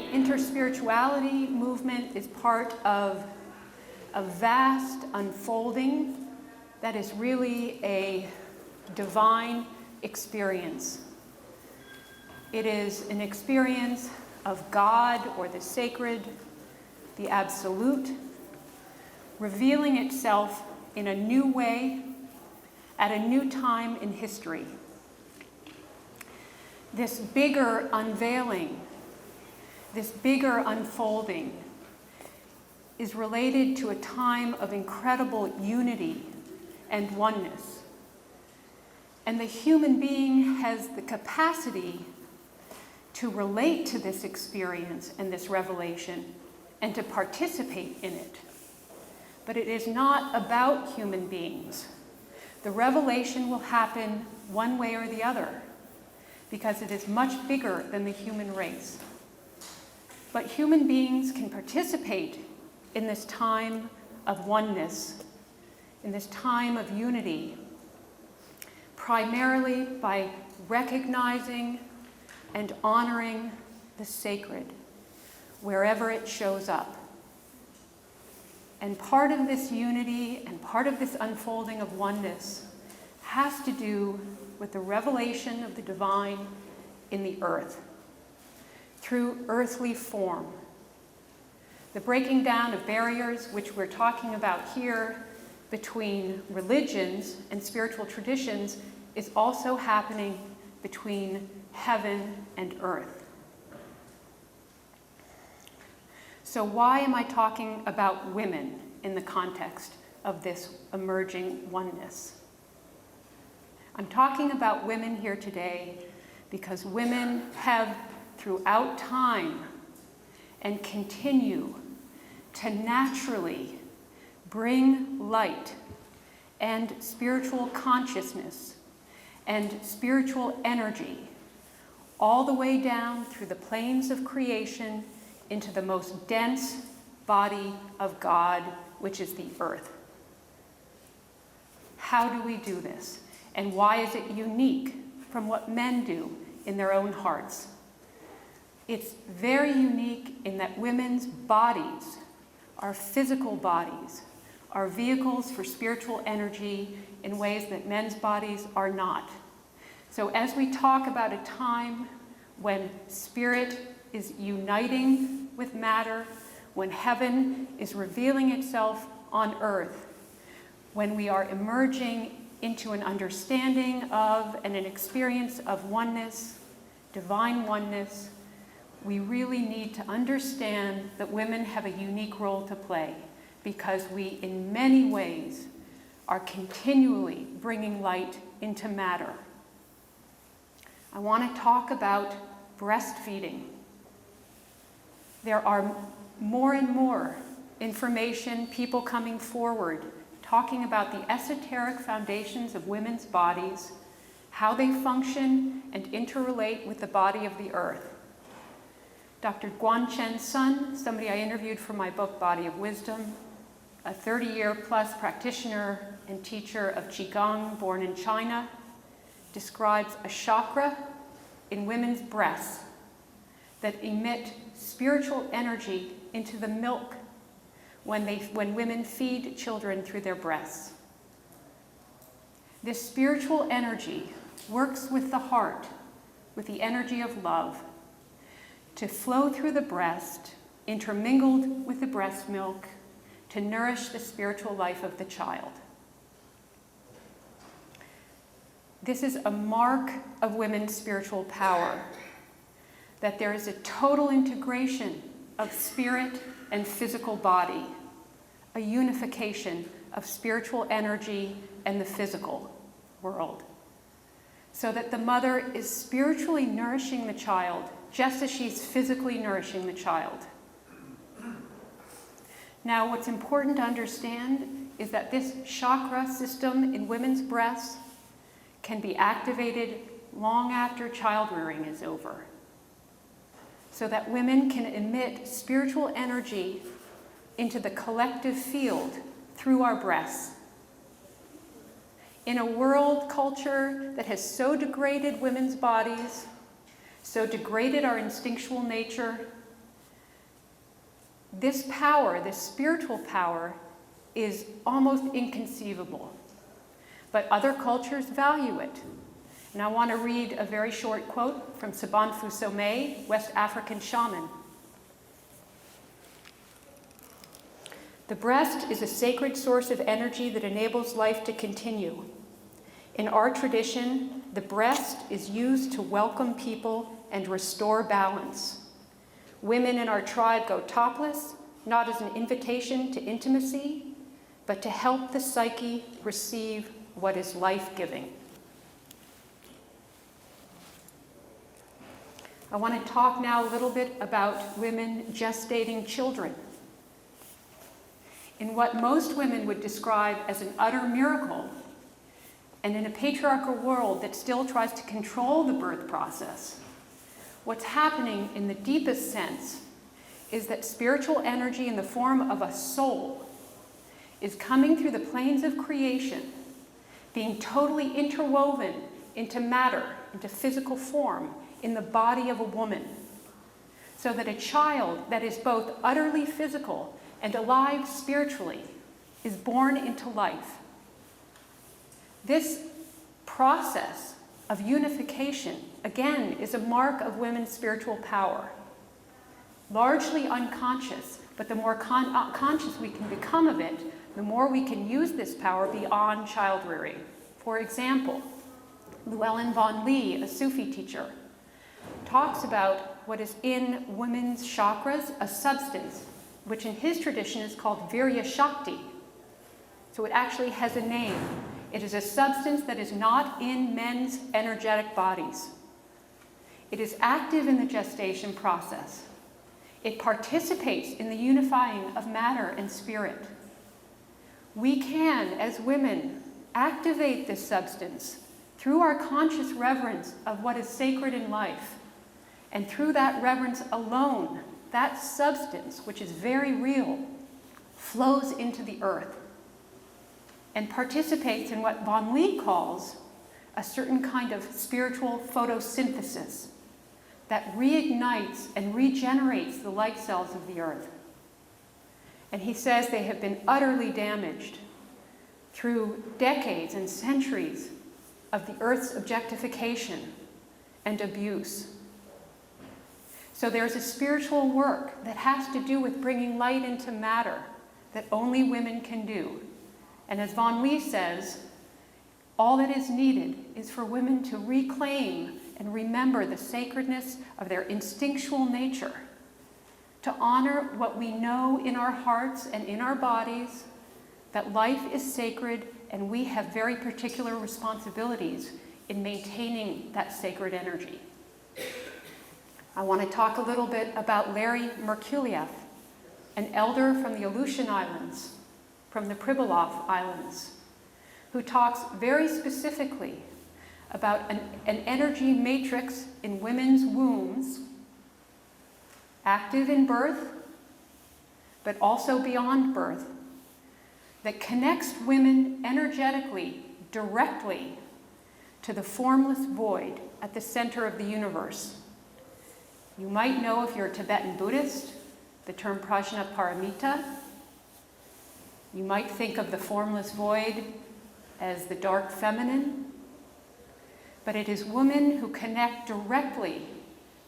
InterSpirituality movement is part of a vast unfolding that is really a divine experience. It is an experience of God or the sacred, the absolute, revealing itself in a new way at a new time in history. This bigger unveiling, this bigger unfolding is related to a time of incredible unity and oneness. And the human being has the capacity to relate to this experience and this revelation and to participate in it. But it is not about human beings. The revelation will happen one way or the other because it is much bigger than the human race. But human beings can participate in this time of oneness, in this time of unity, primarily by recognizing and honoring the sacred wherever it shows up. And part of this unity and part of this unfolding of oneness has to do with the revelation of the divine in the earth, through earthly form. The breaking down of barriers, which we're talking about here, between religions and spiritual traditions, is also happening between heaven and earth. So why am I talking about women in the context of this emerging oneness? I'm talking about women here today because women have, throughout time, and continue to naturally bring light and spiritual consciousness and spiritual energy all the way down through the planes of creation into the most dense body of God, which is the earth. How do we do this? And why is it unique from what men do in their own hearts? It's very unique in that women's bodies, our physical bodies, are vehicles for spiritual energy in ways that men's bodies are not. So as we talk about a time when spirit is uniting with matter, when heaven is revealing itself on earth, when we are emerging into an understanding of and an experience of oneness, divine oneness, we really need to understand that women have a unique role to play because we, in many ways, are continually bringing light into matter. I want to talk about breastfeeding. There are more and more information, people coming forward, talking about the esoteric foundations of women's bodies, how they function and interrelate with the body of the earth. Dr. Guanchen Sun, somebody I interviewed for my book, Body of Wisdom, a 30-year-plus practitioner and teacher of Qigong born in China, describes a chakra in women's breasts that emit spiritual energy into the milk when women feed children through their breasts. This spiritual energy works with the heart, with the energy of love, to flow through the breast, intermingled with the breast milk, to nourish the spiritual life of the child. This is a mark of women's spiritual power, that there is a total integration of spirit and physical body, a unification of spiritual energy and the physical world, so that the mother is spiritually nourishing the child just as she's physically nourishing the child. Now, what's important to understand is that this chakra system in women's breasts can be activated long after child-rearing is over, so that women can emit spiritual energy into the collective field through our breasts. In a world culture that has so degraded women's bodies, so degraded our instinctual nature, This power, this spiritual power, is almost inconceivable. But other cultures value it. And I want to read a very short quote from Sabanfu Somé, West African shaman. "The breast is a sacred source of energy that enables life to continue. In our tradition, the breast is used to welcome people and restore balance. Women in our tribe go topless, not as an invitation to intimacy, but to help the psyche receive what is life-giving." I want to talk now a little bit about women gestating children. In what most women would describe as an utter miracle, and in a patriarchal world that still tries to control the birth process, what's happening in the deepest sense is that spiritual energy in the form of a soul is coming through the planes of creation, being totally interwoven into matter, into physical form, in the body of a woman, so that a child that is both utterly physical and alive spiritually is born into life. This process of unification, again, is a mark of women's spiritual power. Largely unconscious, but the more conscious we can become of it, the more we can use this power beyond child rearing. For example, Llewellyn Vaughan Lee, a Sufi teacher, talks about what is in women's chakras, a substance, which in his tradition is called Virya Shakti. So it actually has a name. It is a substance that is not in men's energetic bodies. It is active in the gestation process. It participates in the unifying of matter and spirit. We can, as women, activate this substance through our conscious reverence of what is sacred in life. And through that reverence alone, that substance, which is very real, flows into the earth and participates in what Vaughan Lee calls a certain kind of spiritual photosynthesis that reignites and regenerates the light cells of the earth. And he says they have been utterly damaged through decades and centuries of the earth's objectification and abuse. So there's a spiritual work that has to do with bringing light into matter that only women can do. And as Vaughan Lee says, all that is needed is for women to reclaim and remember the sacredness of their instinctual nature, to honor what we know in our hearts and in our bodies, that life is sacred and we have very particular responsibilities in maintaining that sacred energy. I want to talk a little bit about Larry Merkuliev, an elder from the Aleutian Islands, from the Pribilof Islands, who talks very specifically about an energy matrix in women's wombs, active in birth, but also beyond birth, that connects women energetically, directly, to the formless void at the center of the universe. You might know, if you're a Tibetan Buddhist, the term Prajnaparamita. You might think of the formless void as the dark feminine. But it is women who connect directly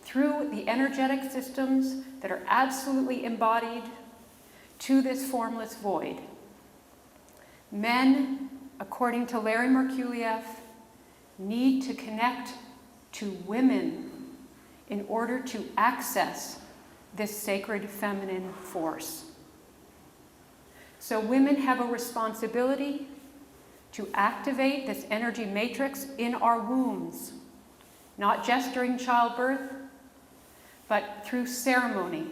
through the energetic systems that are absolutely embodied to this formless void. Men, according to Larry Merkuliev, need to connect to women in order to access this sacred feminine force. So women have a responsibility to activate this energy matrix in our wombs, not just during childbirth, but through ceremony,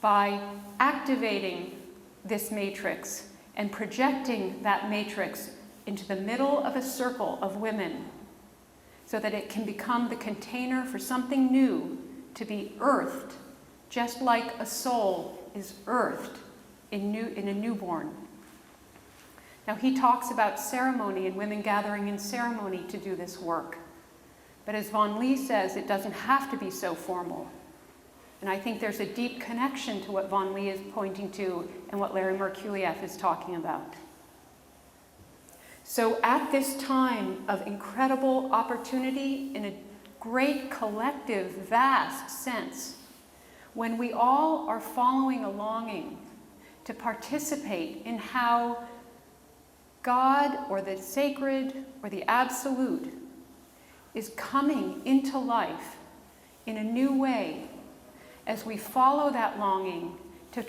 by activating this matrix and projecting that matrix into the middle of a circle of women so that it can become the container for something new to be earthed, just like a soul is earthed in a newborn. Now, he talks about ceremony and women gathering in ceremony to do this work. But as Vaughan Lee says, it doesn't have to be so formal. And I think there's a deep connection to what Von Lee is pointing to and what Larry Merkuliev is talking about. So at this time of incredible opportunity, in a great collective, vast sense, when we all are following a longing to participate in how God or the sacred or the absolute is coming into life in a new way, as we follow that longing to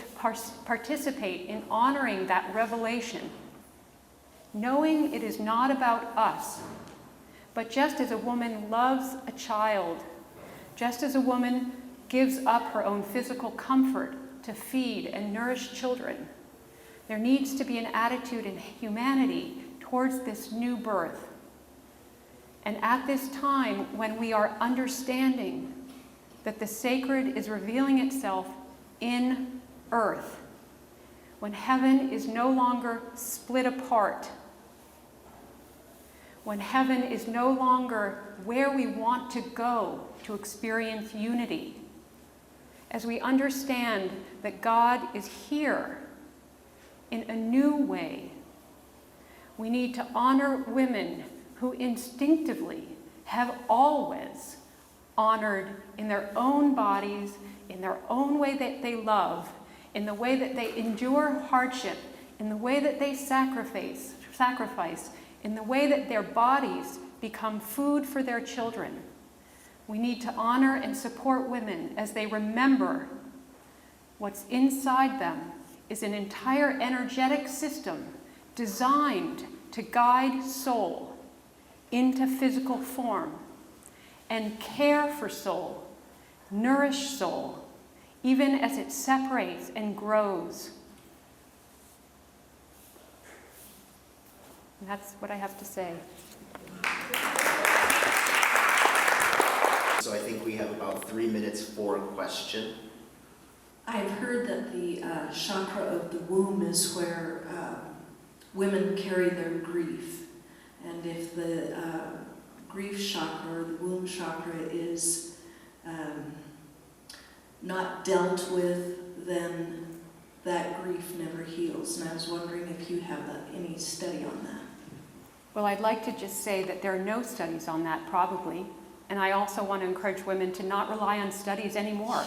participate in honoring that revelation, knowing it is not about us, but just as a woman loves a child, just as a woman gives up her own physical comfort to feed and nourish children, there needs to be an attitude in humanity towards this new birth. And at this time, when we are understanding that the sacred is revealing itself in earth, when heaven is no longer split apart, when heaven is no longer where we want to go to experience unity, as we understand that God is here in a new way, we need to honor women who instinctively have always honored in their own bodies, in their own way that they love, in the way that they endure hardship, in the way that they sacrifice, in the way that their bodies become food for their children. We need to honor and support women as they remember what's inside them is an entire energetic system designed to guide soul into physical form and care for soul, nourish soul, even as it separates and grows. And that's what I have to say. So I think we have about 3 minutes for a question. I've heard that the chakra of the womb is where women carry their grief. And if the grief chakra or the womb chakra is not dealt with, then that grief never heals. And I was wondering if you have any study on that. Well, I'd like to just say that there are no studies on that, probably. And I also want to encourage women to not rely on studies anymore.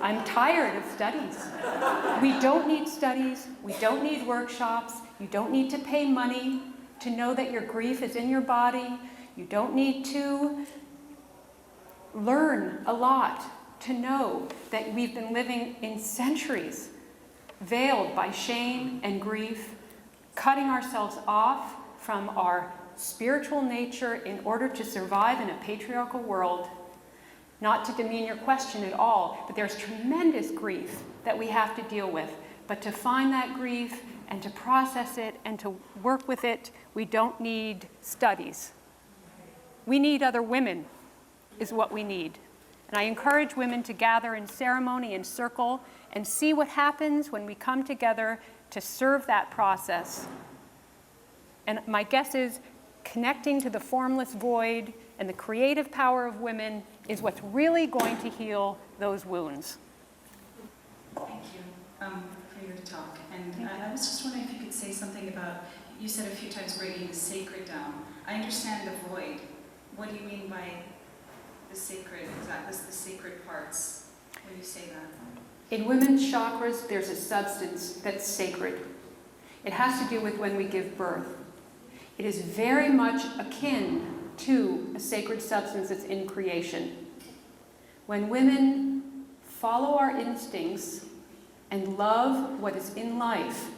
I'm tired of studies. We don't need studies. We don't need workshops. You don't need to pay money to know that your grief is in your body. You don't need to learn a lot to know that we've been living in centuries veiled by shame and grief, cutting ourselves off from our spiritual nature in order to survive in a patriarchal world. Not to demean your question at all, but there's tremendous grief that we have to deal with. But to find that grief and to process it and to work with it, we don't need studies. We need other women, is what we need. And I encourage women to gather in ceremony and circle and see what happens when we come together to serve that process. And my guess is connecting to the formless void and the creative power of women is what's really going to heal those wounds. Thank you for your talk. And I was just wondering if you could say something about, you said a few times breaking the sacred down. I understand the void. What do you mean by the sacred, exactly the sacred parts when you say that? In women's chakras, there's a substance that's sacred. It has to do with when we give birth. It is very much akin to a sacred substance that's in creation. When women follow our instincts and love what is in life,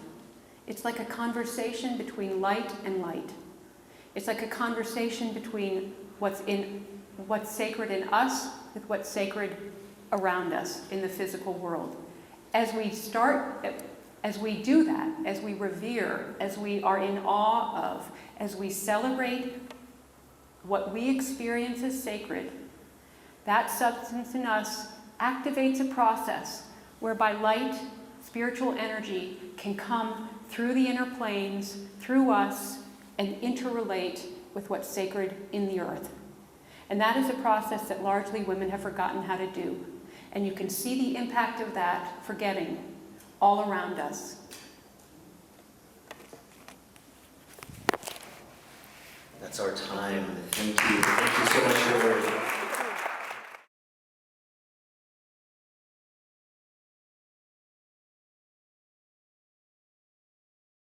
it's like a conversation between light and light. It's like a conversation between what's sacred in us with what's sacred around us in the physical world. As we do that, as we revere, as we are in awe of, as we celebrate what we experience as sacred, that substance in us activates a process whereby light, spiritual energy, can come through the inner planes, through us, and interrelate with what's sacred in the earth. And that is a process that largely women have forgotten how to do. And you can see the impact of that forgetting all around us. That's our time. Thank you.